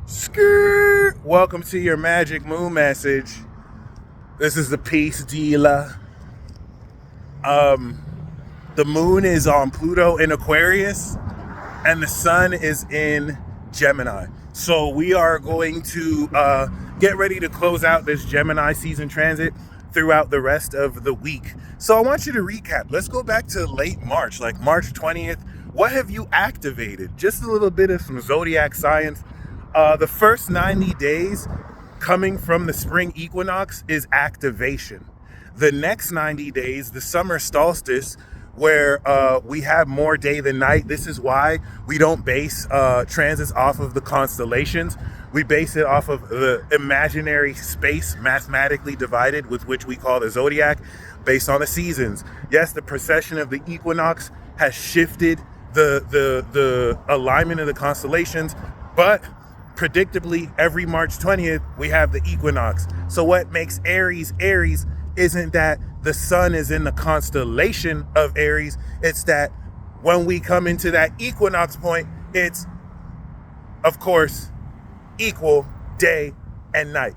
Skirt. Welcome to your magic moon message. This is the peace dealer. The moon is on Pluto in Aquarius, and the sun is in Gemini. So we are going to get ready to close out this Gemini season transit throughout the rest of the week. So I want you to recap. Let's go back to late March, like March 20th. What have you activated? Just a little bit of some Zodiac science. The first 90 days coming from the spring equinox is activation. The next 90 days, the summer solstice, where we have more day than night. This is why we don't base transits off of the constellations. We base it off of the imaginary space mathematically divided, with which we call the zodiac, based on the seasons. Yes, the precession of the equinox has shifted the alignment of the constellations, but predictably every March 20th we have the equinox. So what makes Aries Aries isn't that the sun is in the constellation of Aries, it's that when we come into that equinox point, it's of course equal day and night.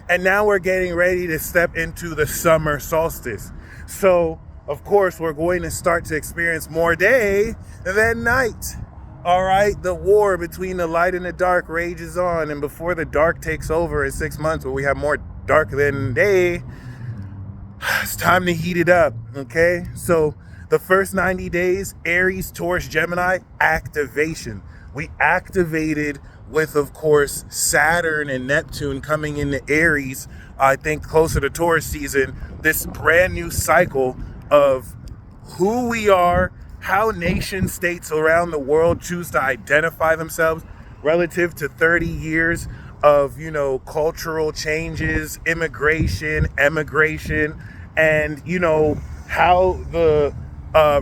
And now we're getting ready to step into the summer solstice. So of course we're going to start to experience more day than night. All right, the war between the light and the dark rages on, and before the dark takes over in 6 months, where we have more dark than day, it's time to heat it up, okay? So the first 90 days, Aries, Taurus, Gemini, activation. We activated with, of course, Saturn and Neptune coming into Aries, I think closer to Taurus season, this brand new cycle of who we are, how nation states around the world choose to identify themselves relative to 30 years of, cultural changes, immigration, emigration, and, how the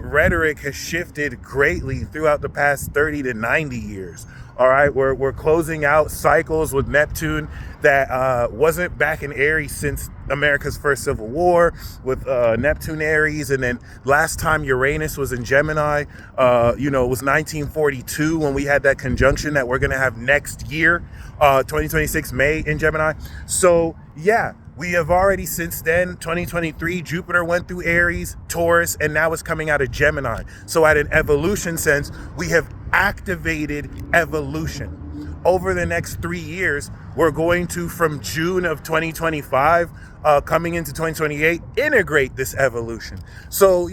rhetoric has shifted greatly throughout the past 30 to 90 years. All right, we're closing out cycles with Neptune that wasn't back in Aries since America's first Civil War, with Neptune Aries, and then last time Uranus was in Gemini, it was 1942 when we had that conjunction that we're going to have next year, 2026 May in Gemini. So yeah, we have already since then, 2023, Jupiter went through Aries, Taurus, and now it's coming out of Gemini. So at an evolution sense, we have activated evolution. Over the next 3 years, we're going to, from June of 2025, coming into 2028, integrate this evolution. So,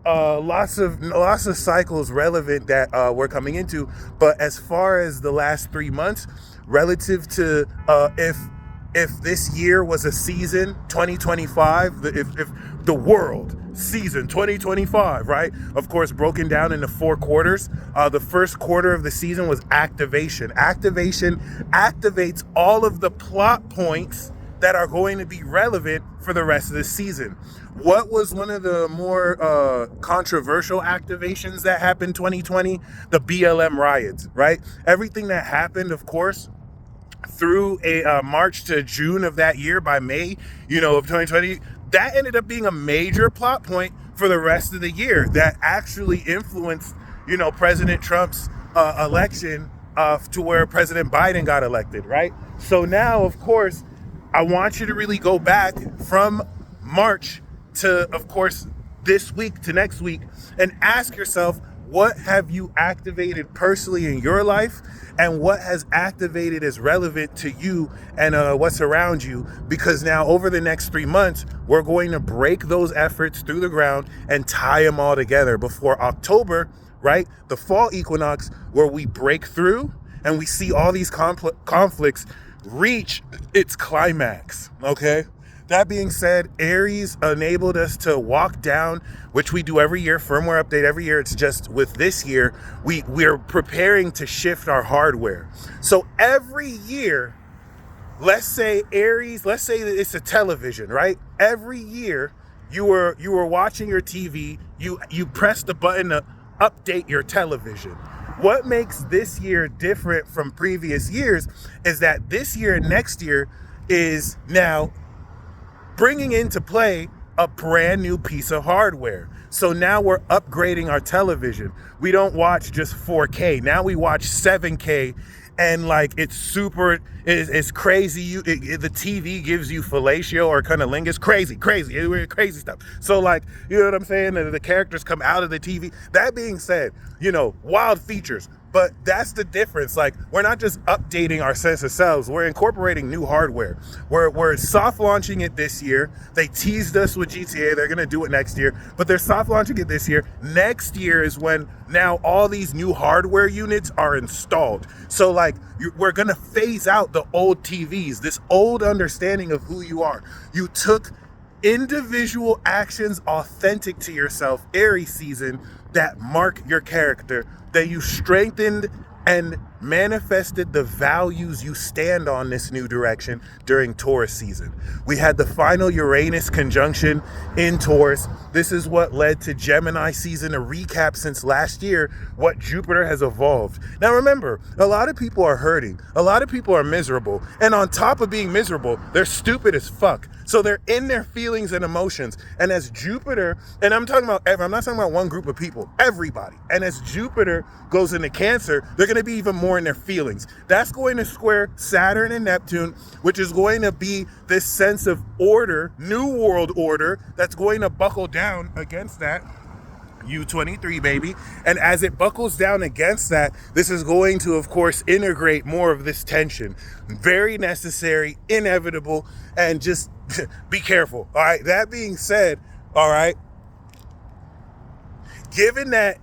lots of cycles relevant that we're coming into. But as far as the last 3 months, relative to if this year was a season, 2025, if the world season 2025, right? Of course, broken down into 4 quarters. The first quarter of the season was activation. Activation activates all of the plot points that are going to be relevant for the rest of the season. What was one of the more controversial activations that happened 2020? The BLM riots, right? Everything that happened, of course, through a March to June of that year, by May, of 2020, that ended up being a major plot point for the rest of the year that actually influenced, President Trump's election to where President Biden got elected, right? So now, of course, I want you to really go back from March to, of course, this week to next week and ask yourself, what have you activated personally in your life, and what has activated as relevant to you and what's around you? Because now over the next 3 months, we're going to break those efforts through the ground and tie them all together before October, right? The fall equinox, where we break through and we see all these conflicts reach its climax, okay? That being said, Aries enabled us to walk down, which we do every year, firmware update every year. It's just with this year, we're preparing to shift our hardware. So every year, let's say Aries, let's say that it's a television, right? Every year you were watching your TV, you press the button to update your television. What makes this year different from previous years is that this year and next year is now bringing into play a brand new piece of hardware. So now we're upgrading our television. We don't watch just 4K. Now we watch 7K and like it's crazy. The TV gives you fellatio or cunnilingus, crazy stuff. So like, you know what I'm saying? The characters come out of the TV. That being said, wild features. But that's the difference. Like, we're not just updating our sense of selves. We're incorporating new hardware. We're soft launching it this year. They teased us with GTA. They're going to do it next year. But they're soft launching it this year. Next year is when now all these new hardware units are installed. So, like, we're going to phase out the old TVs, this old understanding of who you are. You took individual actions authentic to yourself, Aries season, that mark your character, that you strengthened and manifested the values you stand on this new direction during Taurus season. We had the final Uranus conjunction in Taurus. This is what led to Gemini season, a recap since last year, what Jupiter has evolved. Now remember, a lot of people are hurting. A lot of people are miserable. And on top of being miserable, they're stupid as fuck. So they're in their feelings and emotions. And as Jupiter, and I'm not talking about one group of people, everybody. And as Jupiter goes into Cancer, they're going to be even more in their feelings. That's going to square Saturn and Neptune, which is going to be this sense of order, new world order, that's going to buckle down against that. U23, baby. And as it buckles down against that, this is going to, of course, integrate more of this tension. Very necessary, inevitable, and just be careful. All right. That being said, all right, given that,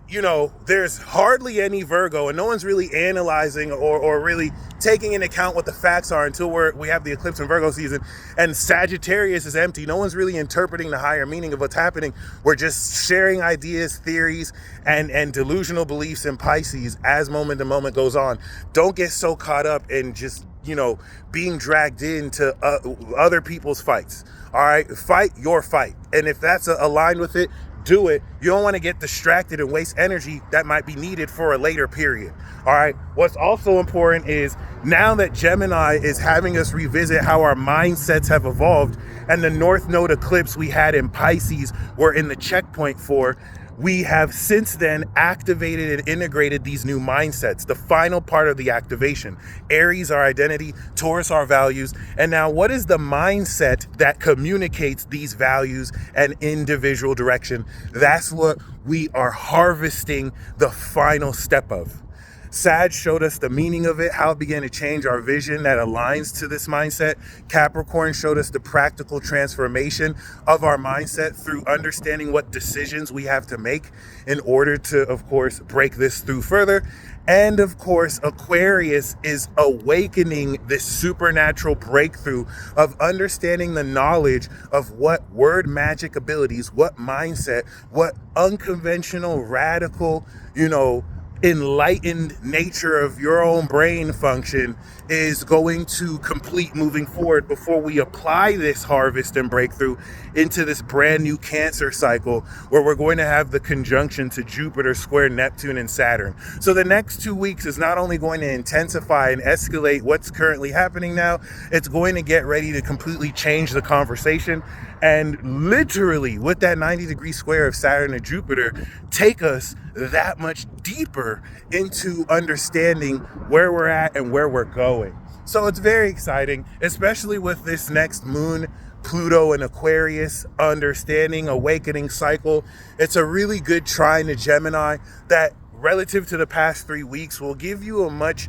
there's hardly any Virgo and no one's really analyzing or really taking into account what the facts are until we have the eclipse in Virgo season, and Sagittarius is empty. No one's really interpreting the higher meaning of what's happening. We're just sharing ideas, theories, and delusional beliefs in Pisces as moment to moment goes on. Don't get so caught up in just, being dragged into other people's fights. All right, fight your fight. And if that's aligned with it, do it. You don't want to get distracted and waste energy that might be needed for a later period. All right. What's also important is now that Gemini is having us revisit how our mindsets have evolved, and the North Node eclipse we had in Pisces we're in the checkpoint for, we have since then activated and integrated these new mindsets. The final part of the activation: Aries, our identity; Taurus, our values. And now, what is the mindset that communicates these values and individual direction? That's what we are harvesting the final step of. Sag showed us the meaning of it, how it began to change our vision that aligns to this mindset. Capricorn showed us the practical transformation of our mindset through understanding what decisions we have to make in order to, of course, break this through further. And of course, Aquarius is awakening this supernatural breakthrough of understanding the knowledge of what word magic abilities, what mindset, what unconventional, radical, enlightened nature of your own brain function is going to complete moving forward before we apply this harvest and breakthrough into this brand new Cancer cycle, where we're going to have the conjunction to Jupiter square Neptune and Saturn. So the next 2 weeks is not only going to intensify and escalate what's currently happening now, it's going to get ready to completely change the conversation, and literally with that 90-degree square of Saturn and Jupiter, take us that much deeper into understanding where we're at and where we're going. So it's very exciting, especially with this next moon, Pluto and Aquarius understanding, awakening cycle. It's a really good trine to Gemini that, relative to the past 3 weeks, will give you a much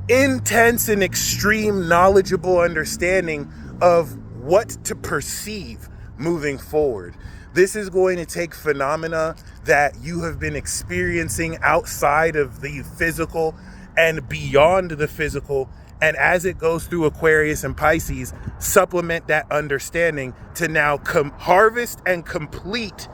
intense and extreme knowledgeable understanding of what to perceive moving forward. This is going to take phenomena that you have been experiencing outside of the physical and beyond the physical, and as it goes through Aquarius and Pisces, supplement that understanding to now harvest and complete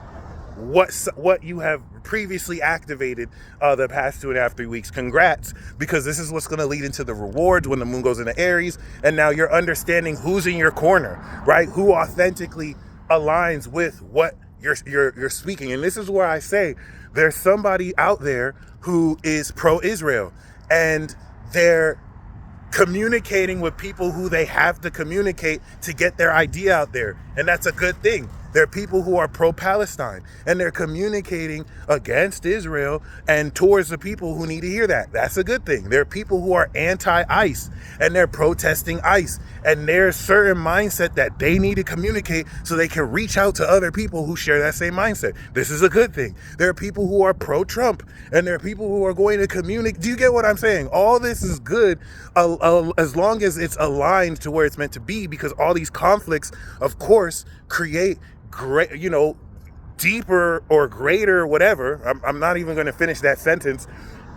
what you have previously activated the past 2.5, 3 weeks. Congrats, because this is what's going to lead into the rewards when the moon goes into Aries, and now you're understanding who's in your corner, right? Who authentically aligns with what you're speaking. And this is where I say there's somebody out there who is pro-Israel, and they're communicating with people who they have to communicate to get their idea out there. And that's a good thing. There are people who are pro-Palestine, and they're communicating against Israel and towards the people who need to hear that. That's a good thing. There are people who are anti-ICE, and they're protesting ICE, and there's certain mindset that they need to communicate so they can reach out to other people who share that same mindset. This is a good thing. There are people who are pro-Trump, and there are people who are going to communicate. Do you get what I'm saying? All this is good as long as it's aligned to where it's meant to be, because all these conflicts, of course, create great, deeper or greater, whatever. I'm not even going to finish that sentence.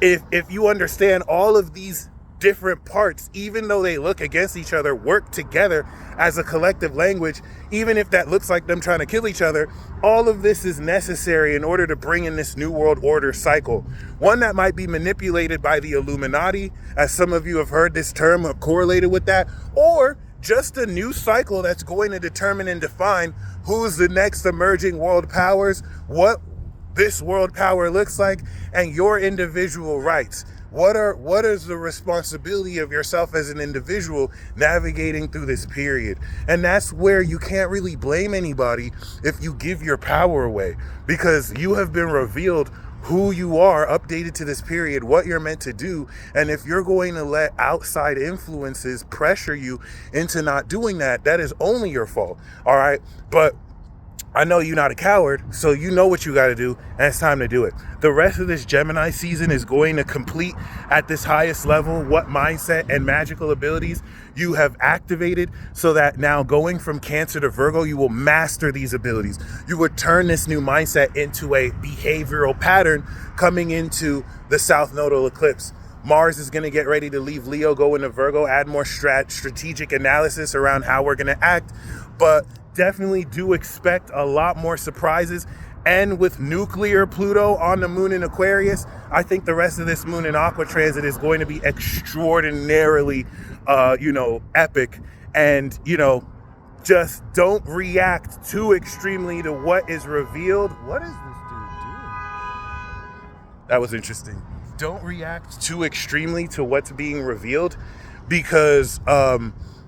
If you understand all of these different parts, even though they look against each other, work together as a collective language, even if that looks like them trying to kill each other, all of this is necessary in order to bring in this new world order cycle. One that might be manipulated by the Illuminati, as some of you have heard this term correlated with that, or just a new cycle that's going to determine and define who's the next emerging world powers, what this world power looks like, and your individual rights. What is the responsibility of yourself as an individual navigating through this period? And that's where you can't really blame anybody if you give your power away, because you have been revealed who you are, updated to this period, what you're meant to do. And if you're going to let outside influences pressure you into not doing that, that is only your fault. All right. But I know you're not a coward, so you know what you got to do, and it's time to do it. The rest of this Gemini season is going to complete at this highest level what mindset and magical abilities you have activated, so that now going from Cancer to Virgo, you will master these abilities. You would turn this new mindset into a behavioral pattern coming into the South Nodal eclipse. Mars is going to get ready to leave Leo, go into Virgo, add more strategic analysis around how we're going to act, but definitely do expect a lot more surprises. And with nuclear Pluto on the moon in Aquarius, I think the rest of this moon in Aqua transit is going to be extraordinarily, epic. And, just don't react too extremely to what is revealed. What is this dude doing? That was interesting. Don't react too extremely to what's being revealed, because,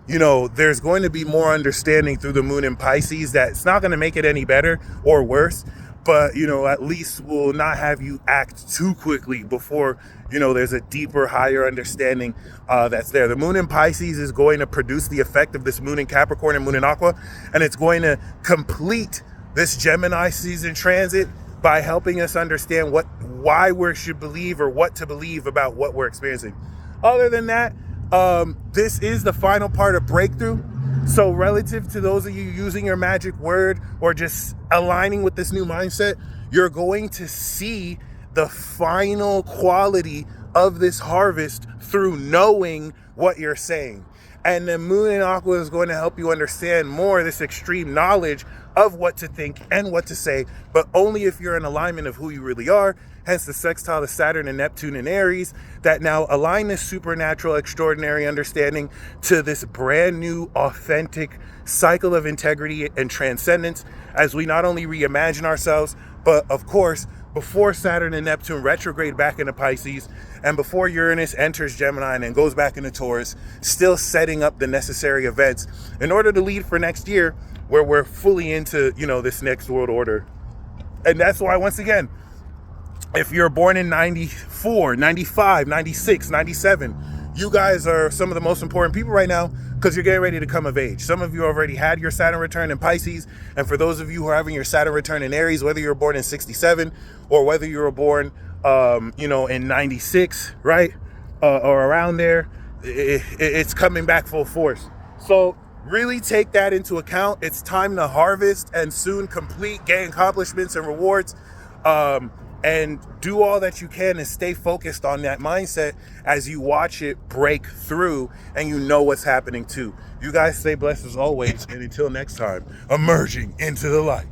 there's going to be more understanding through the moon in Pisces that it's not going to make it any better or worse, but, at least will not have you act too quickly before, there's a deeper, higher understanding that's there. The moon in Pisces is going to produce the effect of this moon in Capricorn and moon in Aqua, and it's going to complete this Gemini season transit by helping us understand why we should believe or what to believe about what we're experiencing. Other than that, this is the final part of breakthrough. So relative to those of you using your magic word or just aligning with this new mindset, you're going to see the final quality of this harvest through knowing what you're saying. And the moon in Aqua is going to help you understand more this extreme knowledge of what to think and what to say, but only if you're in alignment of who you really are. Hence the sextile to Saturn and Neptune and Aries that now align this supernatural, extraordinary understanding to this brand new, authentic cycle of integrity and transcendence, as we not only reimagine ourselves, but of course, before Saturn and Neptune retrograde back into Pisces, and before Uranus enters Gemini and then goes back into Taurus, still setting up the necessary events in order to lead for next year, where we're fully into, this next world order. And that's why, once again, if you're born in 94, 95, 96, 97, you guys are some of the most important people right now, because you're getting ready to come of age. Some of you already had your Saturn return in Pisces. And for those of you who are having your Saturn return in Aries, whether you were born in 67 or whether you were born, in 96, right? Or around there, it's coming back full force. So really take that into account. It's time to harvest and soon complete, gain accomplishments and rewards. And do all that you can and stay focused on that mindset as you watch it break through and you know what's happening too. You guys stay blessed as always, and until next time, emerging into the light.